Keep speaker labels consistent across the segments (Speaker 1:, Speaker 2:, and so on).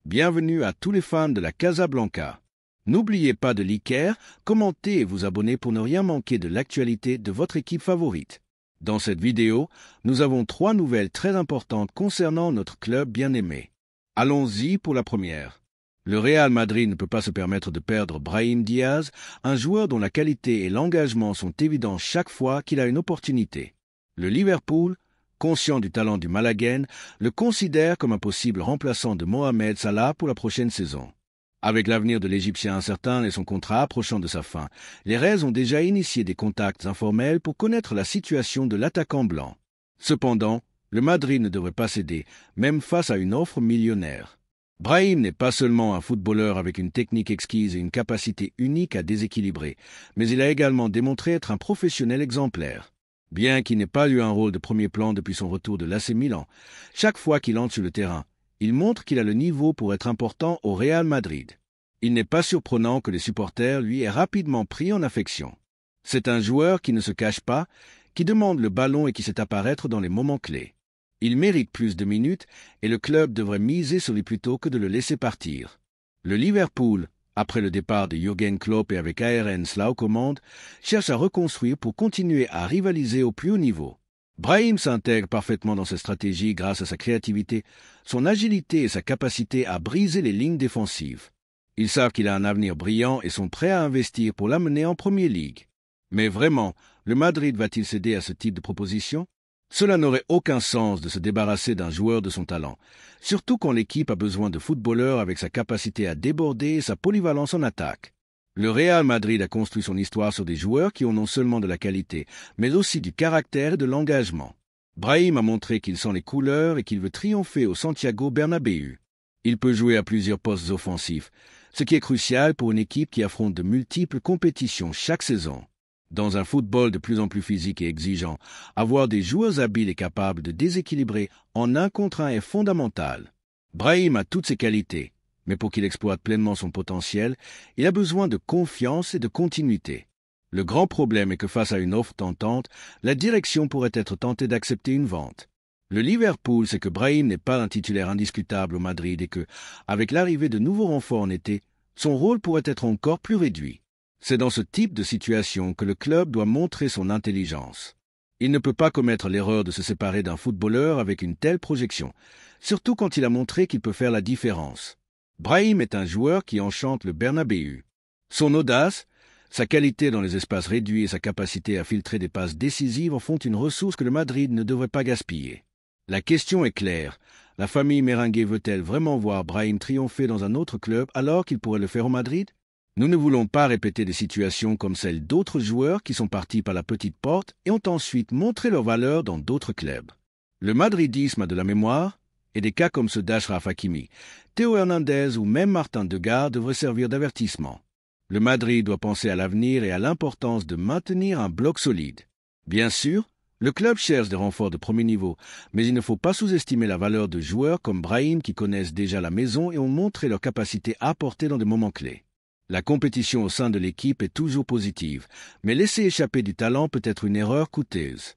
Speaker 1: Bienvenue à tous les fans de la Casablanca. N'oubliez pas de liker, commenter et vous abonner pour ne rien manquer de l'actualité de votre équipe favorite. Dans cette vidéo, nous avons 3 nouvelles très importantes concernant notre club bien-aimé. Allons-y pour la première. Le Real Madrid ne peut pas se permettre de perdre Brahim Diaz, un joueur dont la qualité et l'engagement sont évidents chaque fois qu'il a une opportunité. Le Liverpool, conscient du talent du Malaguène, le considère comme un possible remplaçant de Mohamed Salah pour la prochaine saison. Avec l'avenir de l'Égyptien incertain et son contrat approchant de sa fin, les Reds ont déjà initié des contacts informels pour connaître la situation de l'attaquant blanc. Cependant, le Madrid ne devrait pas céder, même face à une offre millionnaire. Brahim n'est pas seulement un footballeur avec une technique exquise et une capacité unique à déséquilibrer, mais il a également démontré être un professionnel exemplaire. Bien qu'il n'ait pas eu un rôle de premier plan depuis son retour de l'AC Milan, chaque fois qu'il entre sur le terrain, il montre qu'il a le niveau pour être important au Real Madrid. Il n'est pas surprenant que les supporters lui aient rapidement pris en affection. C'est un joueur qui ne se cache pas, qui demande le ballon et qui sait apparaître dans les moments clés. Il mérite plus de minutes et le club devrait miser sur lui plutôt que de le laisser partir. Le Liverpool, après le départ de Jürgen Klopp et avec Arne Slot aux commandes, cherche à reconstruire pour continuer à rivaliser au plus haut niveau. Brahim s'intègre parfaitement dans cette stratégie grâce à sa créativité, son agilité et sa capacité à briser les lignes défensives. Ils savent qu'il a un avenir brillant et sont prêts à investir pour l'amener en Premier League. Mais vraiment, le Madrid va-t-il céder à ce type de proposition ? Cela n'aurait aucun sens de se débarrasser d'un joueur de son talent, surtout quand l'équipe a besoin de footballeurs avec sa capacité à déborder et sa polyvalence en attaque. Le Real Madrid a construit son histoire sur des joueurs qui ont non seulement de la qualité, mais aussi du caractère et de l'engagement. Brahim a montré qu'il sent les couleurs et qu'il veut triompher au Santiago Bernabéu. Il peut jouer à plusieurs postes offensifs, ce qui est crucial pour une équipe qui affronte de multiples compétitions chaque saison. Dans un football de plus en plus physique et exigeant, avoir des joueurs habiles et capables de déséquilibrer en 1 contre 1 est fondamental. Brahim a toutes ses qualités, mais pour qu'il exploite pleinement son potentiel, il a besoin de confiance et de continuité. Le grand problème est que face à une offre tentante, la direction pourrait être tentée d'accepter une vente. Le Liverpool sait que Brahim n'est pas un titulaire indiscutable au Madrid et que, avec l'arrivée de nouveaux renforts en été, son rôle pourrait être encore plus réduit. C'est dans ce type de situation que le club doit montrer son intelligence. Il ne peut pas commettre l'erreur de se séparer d'un footballeur avec une telle projection, surtout quand il a montré qu'il peut faire la différence. Brahim est un joueur qui enchante le Bernabéu. Son audace, sa qualité dans les espaces réduits et sa capacité à filtrer des passes décisives en font une ressource que le Madrid ne devrait pas gaspiller. La question est claire. La famille Merengue veut-elle vraiment voir Brahim triompher dans un autre club alors qu'il pourrait le faire au Madrid ? Nous ne voulons pas répéter des situations comme celles d'autres joueurs qui sont partis par la petite porte et ont ensuite montré leur valeur dans d'autres clubs. Le madridisme a de la mémoire, et des cas comme ceux d'Achraf Hakimi, Théo Hernandez ou même Martin Degar devraient servir d'avertissement. Le Madrid doit penser à l'avenir et à l'importance de maintenir un bloc solide. Bien sûr, le club cherche des renforts de premier niveau, mais il ne faut pas sous-estimer la valeur de joueurs comme Brahim qui connaissent déjà la maison et ont montré leur capacité à apporter dans des moments clés. La compétition au sein de l'équipe est toujours positive, mais laisser échapper du talent peut être une erreur coûteuse.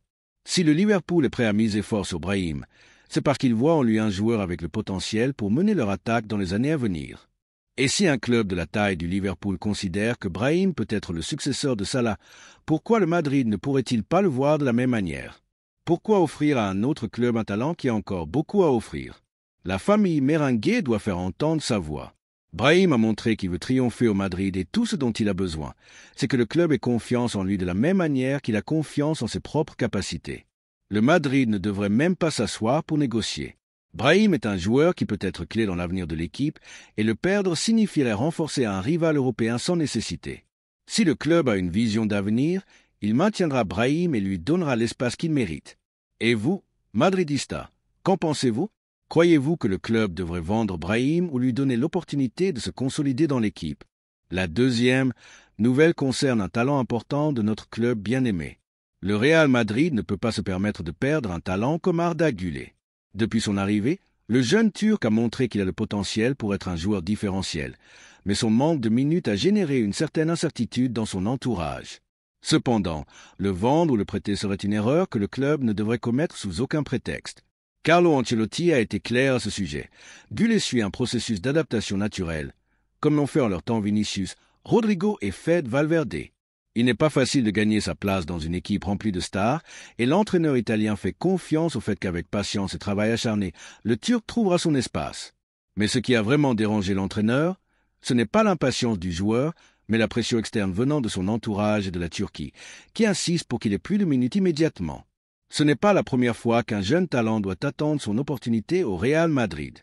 Speaker 1: Si le Liverpool est prêt à miser fort sur Brahim, c'est parce qu'il voit en lui un joueur avec le potentiel pour mener leur attaque dans les années à venir. Et si un club de la taille du Liverpool considère que Brahim peut être le successeur de Salah, pourquoi le Madrid ne pourrait-il pas le voir de la même manière ? Pourquoi offrir à un autre club un talent qui a encore beaucoup à offrir ? La famille Merengue doit faire entendre sa voix. Brahim a montré qu'il veut triompher au Madrid et tout ce dont il a besoin, c'est que le club ait confiance en lui de la même manière qu'il a confiance en ses propres capacités. Le Madrid ne devrait même pas s'asseoir pour négocier. Brahim est un joueur qui peut être clé dans l'avenir de l'équipe et le perdre signifierait renforcer un rival européen sans nécessité. Si le club a une vision d'avenir, il maintiendra Brahim et lui donnera l'espace qu'il mérite. Et vous, Madridista, qu'en pensez-vous ? Croyez-vous que le club devrait vendre Brahim ou lui donner l'opportunité de se consolider dans l'équipe ? La deuxième nouvelle concerne un talent important de notre club bien-aimé. Le Real Madrid ne peut pas se permettre de perdre un talent comme Arda Güler. Depuis son arrivée, le jeune Turc a montré qu'il a le potentiel pour être un joueur différentiel, mais son manque de minutes a généré une certaine incertitude dans son entourage. Cependant, le vendre ou le prêter serait une erreur que le club ne devrait commettre sous aucun prétexte. Carlo Ancelotti a été clair à ce sujet. Gullet suit un processus d'adaptation naturelle, comme l'ont fait en leur temps Vinicius, Rodrigo et Fede Valverde. Il n'est pas facile de gagner sa place dans une équipe remplie de stars, et l'entraîneur italien fait confiance au fait qu'avec patience et travail acharné, le Turc trouvera son espace. Mais ce qui a vraiment dérangé l'entraîneur, ce n'est pas l'impatience du joueur, mais la pression externe venant de son entourage et de la Turquie, qui insiste pour qu'il ait plus de minutes immédiatement. Ce n'est pas la première fois qu'un jeune talent doit attendre son opportunité au Real Madrid.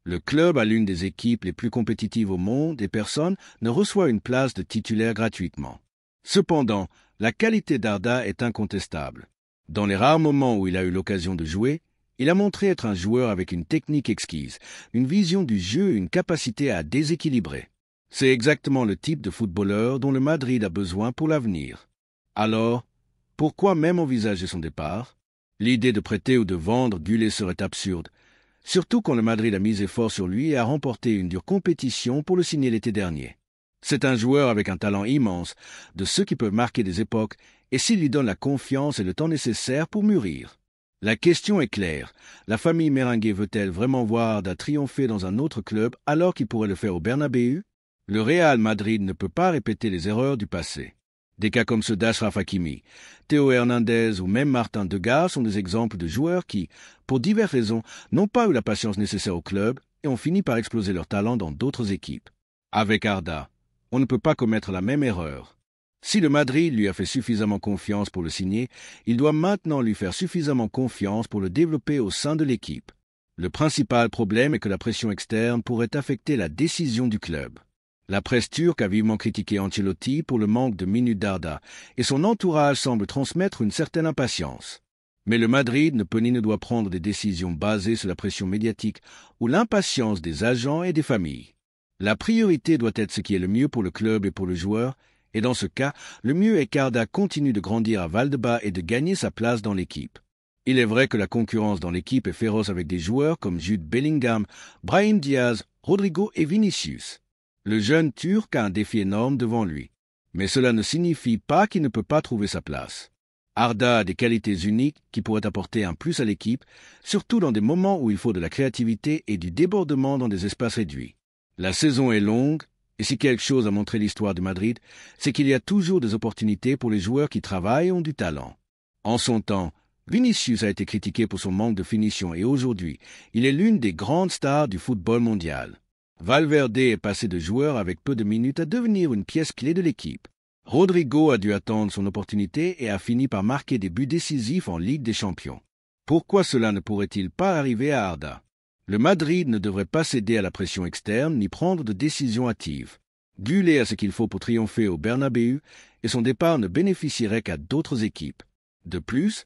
Speaker 1: Le club a l'une des équipes les plus compétitives au monde et personne ne reçoit une place de titulaire gratuitement. Cependant, la qualité d'Arda est incontestable. Dans les rares moments où il a eu l'occasion de jouer, il a montré être un joueur avec une technique exquise, une vision du jeu et une capacité à déséquilibrer. C'est exactement le type de footballeur dont le Madrid a besoin pour l'avenir. Alors, pourquoi même envisager son départ? L'idée de prêter ou de vendre Gullet serait absurde, surtout quand le Madrid a misé fort sur lui et a remporté une dure compétition pour le signer l'été dernier. C'est un joueur avec un talent immense, de ceux qui peuvent marquer des époques, et s'il lui donne la confiance et le temps nécessaire pour mûrir. La question est claire. La famille Merengue veut-elle vraiment voir Arda triompher dans un autre club alors qu'il pourrait le faire au Bernabéu? Le Real Madrid ne peut pas répéter les erreurs du passé. Des cas comme ceux d'Achraf Hakimi, Théo Hernandez ou même Martin Degas sont des exemples de joueurs qui, pour diverses raisons, n'ont pas eu la patience nécessaire au club et ont fini par exploser leur talent dans d'autres équipes. Avec Arda, on ne peut pas commettre la même erreur. Si le Madrid lui a fait suffisamment confiance pour le signer, il doit maintenant lui faire suffisamment confiance pour le développer au sein de l'équipe. Le principal problème est que la pression externe pourrait affecter la décision du club. La presse turque a vivement critiqué Ancelotti pour le manque de minutes d'Arda, et son entourage semble transmettre une certaine impatience. Mais le Madrid ne peut ni ne doit prendre des décisions basées sur la pression médiatique ou l'impatience des agents et des familles. La priorité doit être ce qui est le mieux pour le club et pour le joueur, et dans ce cas, le mieux est qu'Arda continue de grandir à Valdebebas et de gagner sa place dans l'équipe. Il est vrai que la concurrence dans l'équipe est féroce avec des joueurs comme Jude Bellingham, Brahim Diaz, Rodrigo et Vinicius. Le jeune Turc a un défi énorme devant lui, mais cela ne signifie pas qu'il ne peut pas trouver sa place. Arda a des qualités uniques qui pourraient apporter un plus à l'équipe, surtout dans des moments où il faut de la créativité et du débordement dans des espaces réduits. La saison est longue, et si quelque chose a montré l'histoire de Madrid, c'est qu'il y a toujours des opportunités pour les joueurs qui travaillent et ont du talent. En son temps, Vinicius a été critiqué pour son manque de finition et aujourd'hui, il est l'une des grandes stars du football mondial. Valverde est passé de joueur avec peu de minutes à devenir une pièce clé de l'équipe. Rodrigo a dû attendre son opportunité et a fini par marquer des buts décisifs en Ligue des Champions. Pourquoi cela ne pourrait-il pas arriver à Arda? Le Madrid ne devrait pas céder à la pression externe ni prendre de décisions hâtives. Gullet a ce qu'il faut pour triompher au Bernabéu et son départ ne bénéficierait qu'à d'autres équipes. De plus,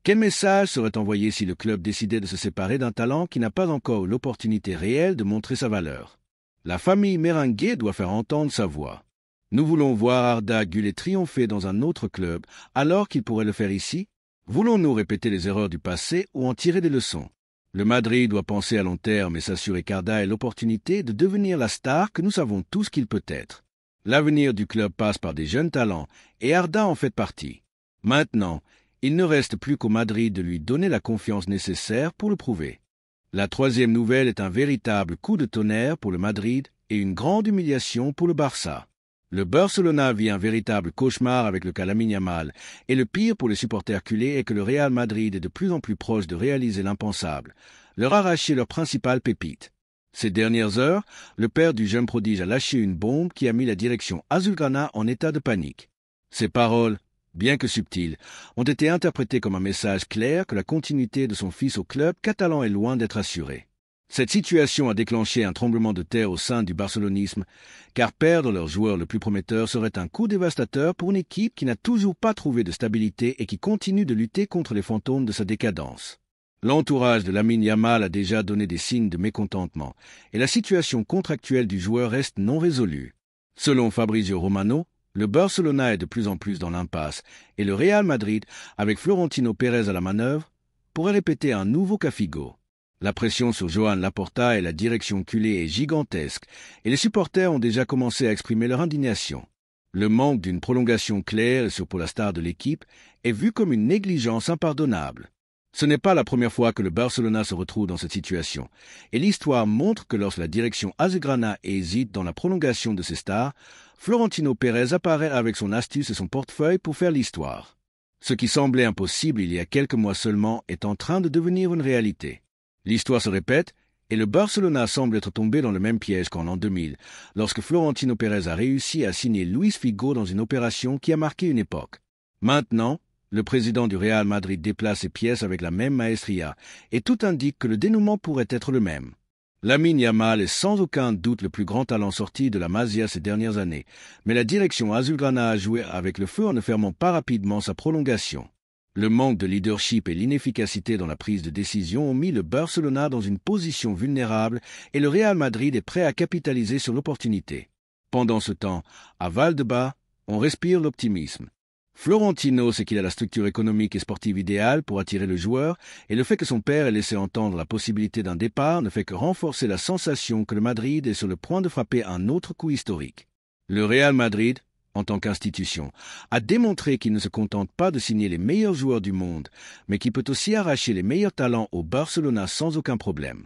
Speaker 1: quel message serait envoyé si le club décidait de se séparer d'un talent qui n'a pas encore eu l'opportunité réelle de montrer sa valeur? La famille Merengue doit faire entendre sa voix. Nous voulons voir Arda Gullet triompher dans un autre club alors qu'il pourrait le faire ici? Voulons-nous répéter les erreurs du passé ou en tirer des leçons? Le Madrid doit penser à long terme et s'assurer qu'Arda ait l'opportunité de devenir la star que nous savons tous qu'il peut être. L'avenir du club passe par des jeunes talents et Arda en fait partie. Maintenant, il ne reste plus qu'au Madrid de lui donner la confiance nécessaire pour le prouver. La troisième nouvelle est un véritable coup de tonnerre pour le Madrid et une grande humiliation pour le Barça. Le Barcelona vit un véritable cauchemar avec le cas Lamine Yamal, et le pire pour les supporters culés est que le Real Madrid est de plus en plus proche de réaliser l'impensable, leur arracher leur principale pépite. Ces dernières heures, le père du jeune prodige a lâché une bombe qui a mis la direction azulgrana en état de panique. Ces paroles, bien que subtiles, ont été interprétées comme un message clair que la continuité de son fils au club catalan est loin d'être assurée. Cette situation a déclenché un tremblement de terre au sein du barcelonisme, car perdre leur joueur le plus prometteur serait un coup dévastateur pour une équipe qui n'a toujours pas trouvé de stabilité et qui continue de lutter contre les fantômes de sa décadence. L'entourage de Lamine Yamal a déjà donné des signes de mécontentement, et la situation contractuelle du joueur reste non résolue. Selon Fabrizio Romano, le Barcelona est de plus en plus dans l'impasse, et le Real Madrid, avec Florentino Pérez à la manœuvre, pourrait répéter un nouveau cas Figo. La pression sur Joan Laporta et la direction culée est gigantesque, et les supporters ont déjà commencé à exprimer leur indignation. Le manque d'une prolongation claire, et surtout pour la star de l'équipe, est vu comme une négligence impardonnable. Ce n'est pas la première fois que le Barcelona se retrouve dans cette situation, et l'histoire montre que lorsque la direction azulgrana hésite dans la prolongation de ses stars, Florentino Pérez apparaît avec son astuce et son portefeuille pour faire l'histoire. Ce qui semblait impossible il y a quelques mois seulement est en train de devenir une réalité. L'histoire se répète, et le Barcelona semble être tombé dans le même piège qu'en l'an 2000, lorsque Florentino Pérez a réussi à signer Luis Figo dans une opération qui a marqué une époque. Maintenant, le président du Real Madrid déplace ses pièces avec la même maestria, et tout indique que le dénouement pourrait être le même. Lamine Yamal est sans aucun doute le plus grand talent sorti de la Masia ces dernières années, mais la direction azulgrana a joué avec le feu en ne fermant pas rapidement sa prolongation. Le manque de leadership et l'inefficacité dans la prise de décision ont mis le Barcelona dans une position vulnérable et le Real Madrid est prêt à capitaliser sur l'opportunité. Pendant ce temps, à Valdebebas, on respire l'optimisme. Florentino sait qu'il a la structure économique et sportive idéale pour attirer le joueur, et le fait que son père ait laissé entendre la possibilité d'un départ ne fait que renforcer la sensation que le Madrid est sur le point de frapper un autre coup historique. Le Real Madrid, en tant qu'institution, a démontré qu'il ne se contente pas de signer les meilleurs joueurs du monde, mais qu'il peut aussi arracher les meilleurs talents au Barcelona sans aucun problème.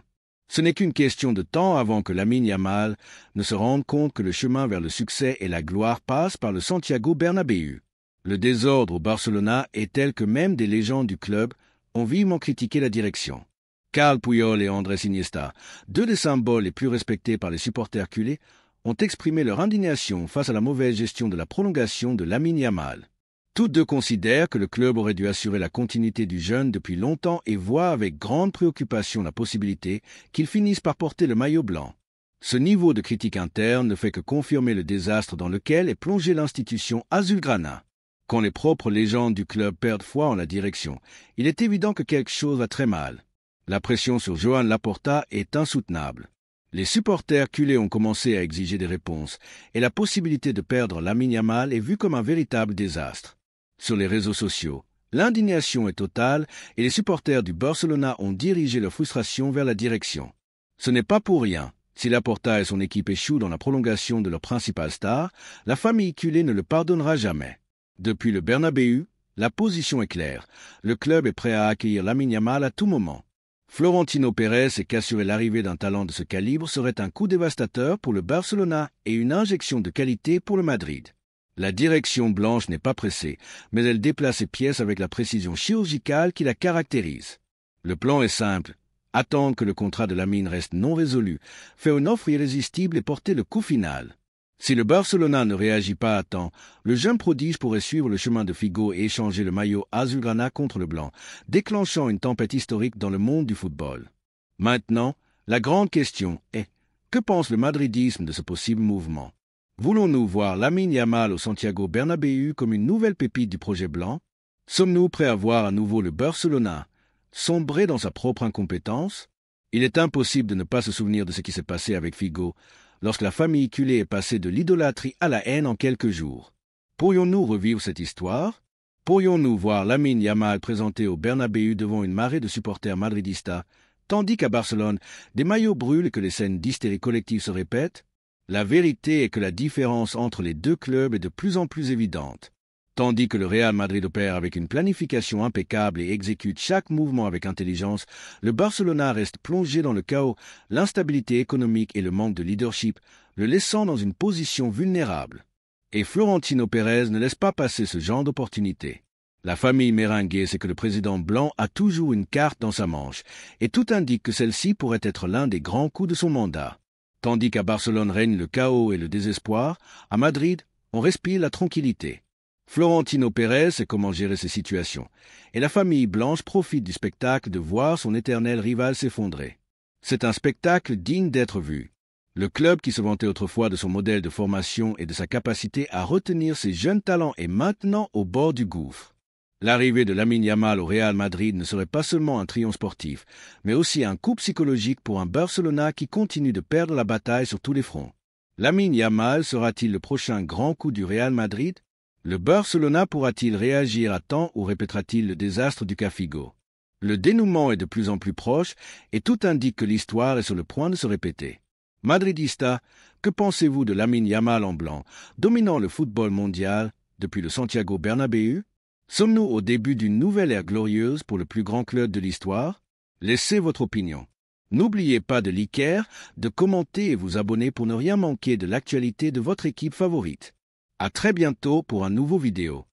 Speaker 1: Ce n'est qu'une question de temps avant que Lamine Yamal ne se rende compte que le chemin vers le succès et la gloire passe par le Santiago Bernabéu. Le désordre au Barcelona est tel que même des légendes du club ont vivement critiqué la direction. Carles Puyol et Andrés Iniesta, deux des symboles les plus respectés par les supporters culés, ont exprimé leur indignation face à la mauvaise gestion de la prolongation de Lamine Yamal. Tous deux considèrent que le club aurait dû assurer la continuité du jeune depuis longtemps et voient avec grande préoccupation la possibilité qu'il finisse par porter le maillot blanc. Ce niveau de critique interne ne fait que confirmer le désastre dans lequel est plongée l'institution azulgrana. Quand les propres légendes du club perdent foi en la direction, il est évident que quelque chose va très mal. La pression sur Joan Laporta est insoutenable. Les supporters culés ont commencé à exiger des réponses, et la possibilité de perdre Lamine Yamal est vue comme un véritable désastre. Sur les réseaux sociaux, l'indignation est totale et les supporters du Barcelona ont dirigé leur frustration vers la direction. Ce n'est pas pour rien. Si Laporta et son équipe échouent dans la prolongation de leur principale star, la famille culée ne le pardonnera jamais. Depuis le Bernabéu, la position est claire. Le club est prêt à accueillir Lamine Yamal à tout moment. Florentino Pérez sait qu'assurer l'arrivée d'un talent de ce calibre serait un coup dévastateur pour le Barcelona et une injection de qualité pour le Madrid. La direction blanche n'est pas pressée, mais elle déplace ses pièces avec la précision chirurgicale qui la caractérise. Le plan est simple. Attendre que le contrat de Lamine reste non résolu, faire une offre irrésistible et porter le coup final. Si le Barcelona ne réagit pas à temps, le jeune prodige pourrait suivre le chemin de Figo et échanger le maillot azulgrana contre le blanc, déclenchant une tempête historique dans le monde du football. Maintenant, la grande question est, que pense le madridisme de ce possible mouvement? Voulons-nous voir Lamine Yamal au Santiago Bernabéu comme une nouvelle pépite du projet blanc? Sommes-nous prêts à voir à nouveau le Barcelona sombrer dans sa propre incompétence? Il est impossible de ne pas se souvenir de ce qui s'est passé avec Figo, lorsque la famille culée est passée de l'idolâtrie à la haine en quelques jours. Pourrions-nous revivre cette histoire? Pourrions-nous voir Lamine Yamal présenté au Bernabéu devant une marée de supporters madridistas, tandis qu'à Barcelone, des maillots brûlent et que les scènes d'hystérie collective se répètent? La vérité est que la différence entre les deux clubs est de plus en plus évidente. Tandis que le Real Madrid opère avec une planification impeccable et exécute chaque mouvement avec intelligence, le Barcelona reste plongé dans le chaos, l'instabilité économique et le manque de leadership, le laissant dans une position vulnérable. Et Florentino Pérez ne laisse pas passer ce genre d'opportunité. La famille merengue sait que le président blanc a toujours une carte dans sa manche, et tout indique que celle-ci pourrait être l'un des grands coups de son mandat. Tandis qu'à Barcelone règne le chaos et le désespoir, à Madrid, on respire la tranquillité. Florentino Pérez sait comment gérer ces situations, et la famille blanche profite du spectacle de voir son éternel rival s'effondrer. C'est un spectacle digne d'être vu. Le club qui se vantait autrefois de son modèle de formation et de sa capacité à retenir ses jeunes talents est maintenant au bord du gouffre. L'arrivée de Lamine Yamal au Real Madrid ne serait pas seulement un triomphe sportif, mais aussi un coup psychologique pour un Barcelona qui continue de perdre la bataille sur tous les fronts. Lamine Yamal sera-t-il le prochain grand coup du Real Madrid? Le Barcelona pourra-t-il réagir à temps ou répétera-t-il le désastre du cas Figo? Le dénouement est de plus en plus proche et tout indique que l'histoire est sur le point de se répéter. Madridista, que pensez-vous de Lamine Yamal en blanc, dominant le football mondial depuis le Santiago Bernabéu? Sommes-nous au début d'une nouvelle ère glorieuse pour le plus grand club de l'histoire? Laissez votre opinion. N'oubliez pas de liker, de commenter et vous abonner pour ne rien manquer de l'actualité de votre équipe favorite. À très bientôt pour un nouveau vidéo.